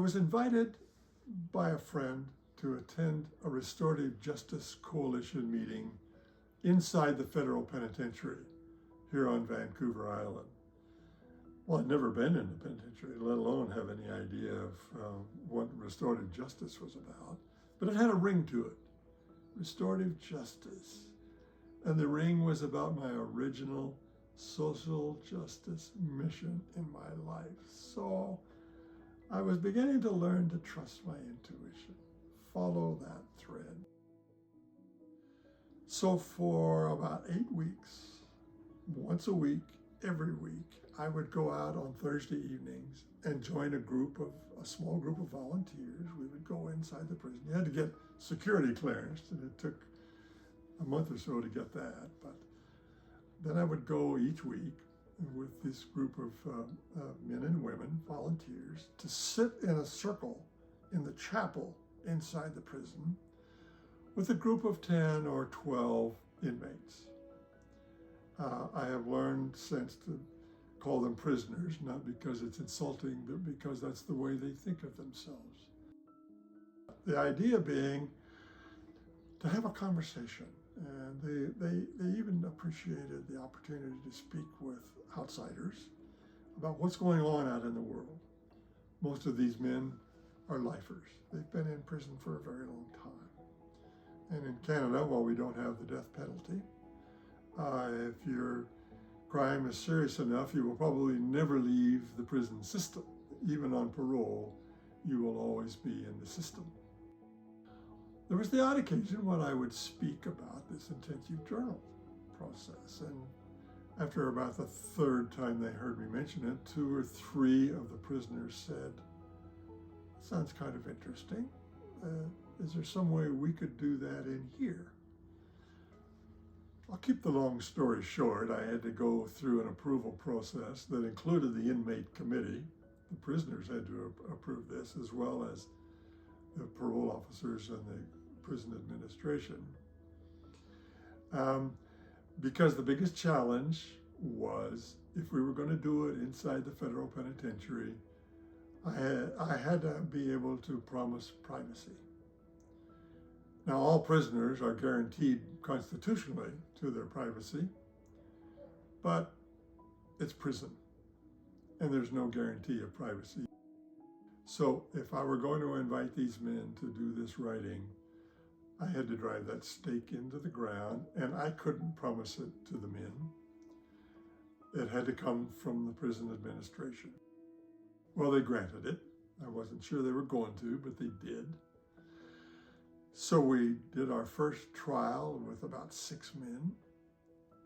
was invited by a friend to attend a Restorative Justice Coalition meeting inside the federal penitentiary here on Vancouver Island. Well, I'd never been in the penitentiary, let alone have any idea of what restorative justice was about. But it had a ring to it, restorative justice. And the ring was about my original social justice mission in my life. So I was beginning to learn to trust my intuition, follow that thread. So for about 8 weeks, once a week, every week, I would go out on Thursday evenings and join a small group of volunteers. We would go inside the prison. You had to get security clearance, and it took a month or so to get that. But then I would go each week with this group of men and women, volunteers, to sit in a circle in the chapel inside the prison with a group of 10 or 12 inmates. I have learned since to call them prisoners, not because it's insulting, but because that's the way they think of themselves. The idea being to have a conversation, and they even appreciated the opportunity to speak with outsiders about what's going on out in the world. Most of these men are lifers. They've been in prison for a very long time. And in Canada, while we don't have the death penalty, if your crime is serious enough, you will probably never leave the prison system. Even on parole, you will always be in the system. There was the odd occasion when I would speak about this intensive journal process, and after about the third time they heard me mention it, 2 or 3 of the prisoners said, "Sounds kind of interesting. Is there some way we could do that in here?" I'll keep the long story short. I had to go through an approval process that included the inmate committee. The prisoners had to approve this, as well as the parole officers and the prison administration. Because the biggest challenge was, if we were going to do it inside the federal penitentiary, I had to be able to promise privacy. Now, all prisoners are guaranteed constitutionally to their privacy, but it's prison, and there's no guarantee of privacy. So if I were going to invite these men to do this writing, I had to drive that stake into the ground, and I couldn't promise it to the men. It had to come from the prison administration. Well, they granted it. I wasn't sure they were going to, but they did. So we did our first trial with about 6 men.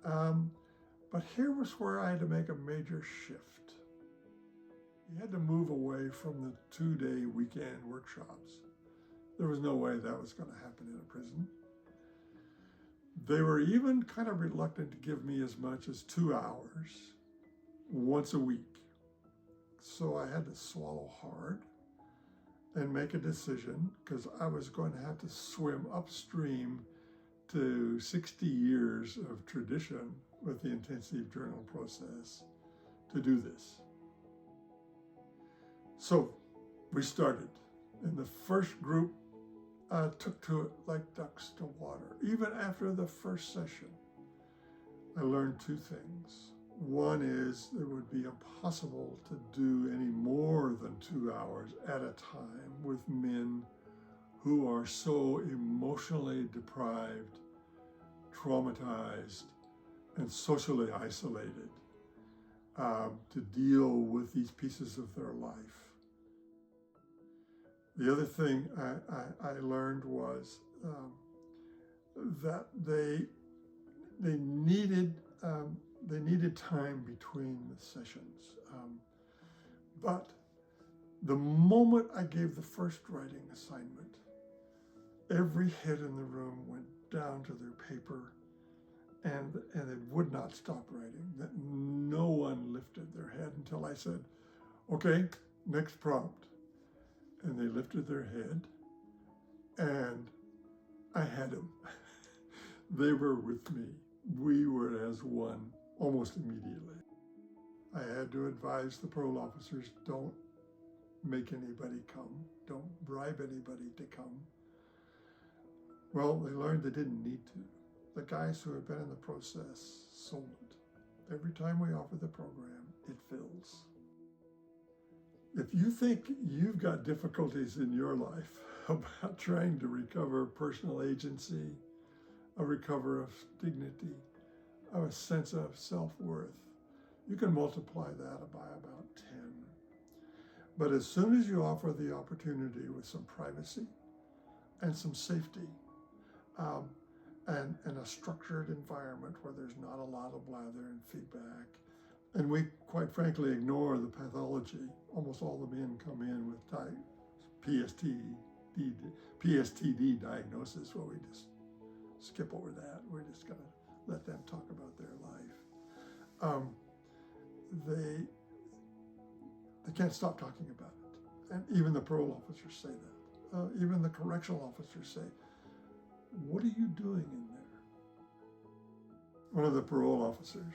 But here was where I had to make a major shift. You had to move away from the 2-day weekend workshops. There was no way that was going to happen in a prison. They were even kind of reluctant to give me as much as 2 hours once a week. So I had to swallow hard and make a decision, because I was going to have to swim upstream to 60 years of tradition with the intensive journal process to do this. So we started, and the first group took to it like ducks to water. Even after the first session, I learned 2 things. One is it would be impossible to do any more than 2 hours at a time with men who are so emotionally deprived, traumatized, and socially isolated to deal with these pieces of their life. The other thing I learned was that they needed time between the sessions. But the moment I gave the first writing assignment, every head in the room went down to their paper, and they would not stop writing. That no one lifted their head until I said, "Okay, next prompt." And they lifted their head, and I had them. They were with me. We were as one almost immediately. I had to advise the parole officers, don't make anybody come. Don't bribe anybody to come. Well, they learned they didn't need to. The guys who had been in the process sold it. Every time we offer the program, it fills. If you think you've got difficulties in your life about trying to recover personal agency, a recover of dignity, of a sense of self-worth, you can multiply that by about 10. But as soon as you offer the opportunity with some privacy and some safety, and a structured environment where there's not a lot of blather and feedback, and we quite frankly ignore the pathology. Almost all the men come in with PSTD diagnosis. Well, we just skip over that. We're just gonna let them talk about their life. They can't stop talking about it. And even the parole officers say that. Even the correctional officers say, what are you doing in there? One of the parole officers,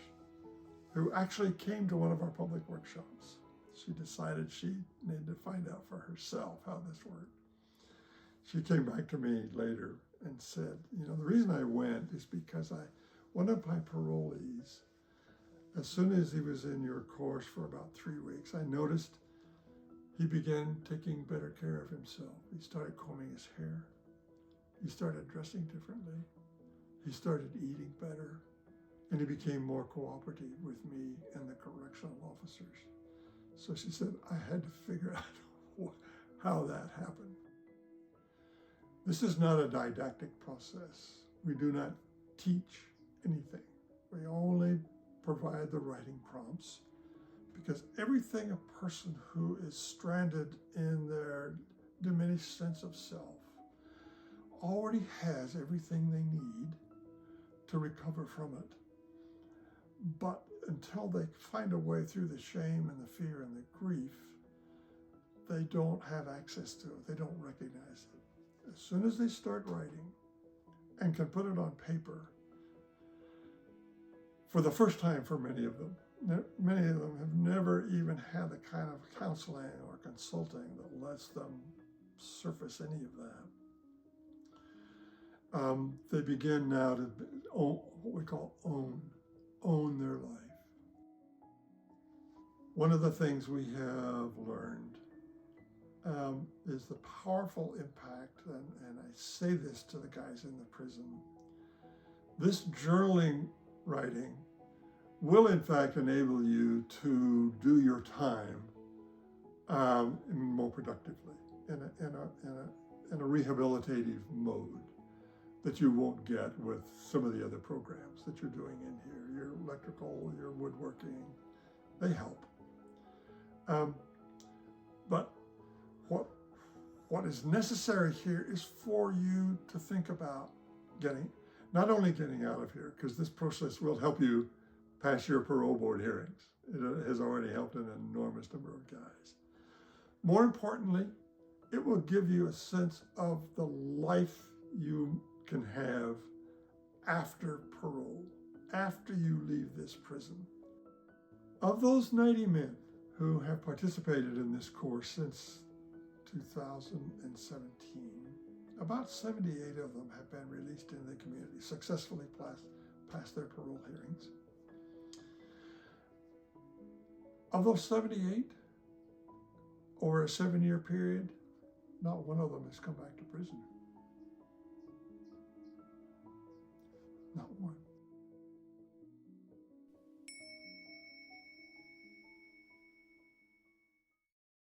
who actually came to one of our public workshops, she decided she needed to find out for herself how this worked. She came back to me later and said, the reason I went is because one of my parolees, as soon as he was in your course for about 3 weeks, I noticed he began taking better care of himself. He started combing his hair. He started dressing differently. He started eating better. And he became more cooperative with me and the correctional officers. So she said, I had to figure out how that happened. This is not a didactic process. We do not teach anything. We only provide the writing prompts, because everything a person who is stranded in their diminished sense of self already has everything they need to recover from it. But until they find a way through the shame and the fear and the grief, they don't have access to it. They don't recognize it. As soon as they start writing and can put it on paper, for the first time for many of them have never even had the kind of counseling or consulting that lets them surface any of that. They begin now to what we call own their life. One of the things we have learned is the powerful impact, and I say this to the guys in the prison, this journaling writing will in fact enable you to do your time more productively, in a rehabilitative mode that you won't get with some of the other programs that you're doing in here. Your electrical, your woodworking, they help. But what is necessary here is for you to think about not only getting out of here, because this process will help you pass your parole board hearings. It has already helped an enormous number of guys. More importantly, it will give you a sense of the life you can have after parole, after you leave this prison. Of those 90 men who have participated in this course since 2017, about 78 of them have been released into the community, successfully passed their parole hearings. Of those 78, over a 7-year period, not one of them has come back to prison. Not one.